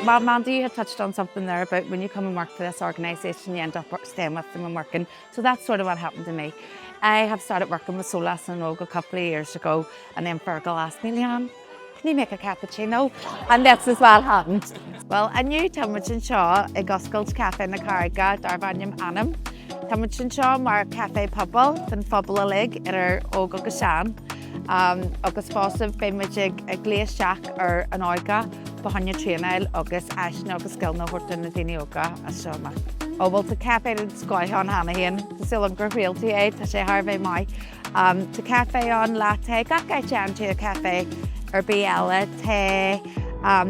Well, Mandy, you had touched on something there about when you come and work for this organisation, you end up staying with them and working. So that's sort of what happened to me. I have started working with Seoladh and a couple of years ago, and then Fergal asked me, Leanne, can you make a cappuccino? And that's as well happened. Well, I knew Támuid Shaw a Oscailte Café na Carraige, Café Anam. Támuid Shaw mar Café phobal, den phobal a lig, óg agus sean. Agus fósamh be muid ag léis seach an áige behanne tréanail agus eisne agus gilna horta na daoine óga a seomach. Bhil tá café in Oscailte an hana héan, tá silam gur réaltaí é, tá sé tharbh mai. Tá café an latte, Gach te a café bí eile, te,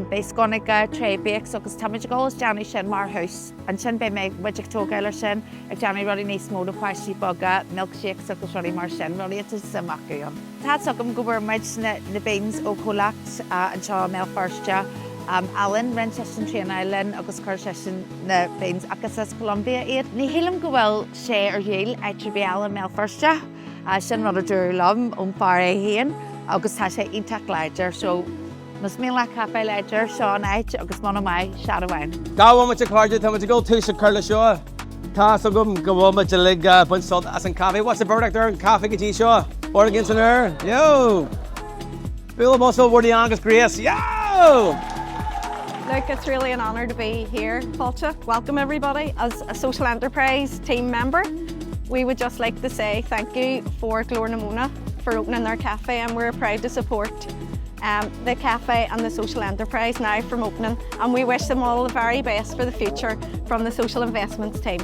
be sconacha, trébeach, agus támuid gálas deannaí sin mar hús. An sin be méid muideach tógáilir sin, ag deannaí ruí níos móda páistí boga, milkshakes agus ruí mar sin, ruí it samach íon. Tá sogam go bhfuir muid na beans ó cholacht an seo mé firste. Alan ren sesin tréanail agus chuir sesin na beans agus as Colombia iad. Ní hélam go bhfuil sé ar dhéal eitri bí Alan mé firste. Sin rud a dúr lom ón pár é héan, agus tá sé ítach leidir, so mas míle café leidir seo an éit agus mána mai sead amhain. Dáhfuil muid a Carraige, tá muid a go túis a chuirla seo. Tá so go bhfuil muid a lig buint salt as an café. What's the verdict there an café go dtí seo? Or against an air? Yo! Bíle muscle word the Angus Grace. Yo! Look, it's really an honour to be here, Fáilte. Welcome everybody. As a social enterprise team member, we would just like to say thank you for Glór na Móna for opening their cafe, and we're proud to support the cafe and the social enterprise now from opening, and we wish them all the very best for the future from the social investments team.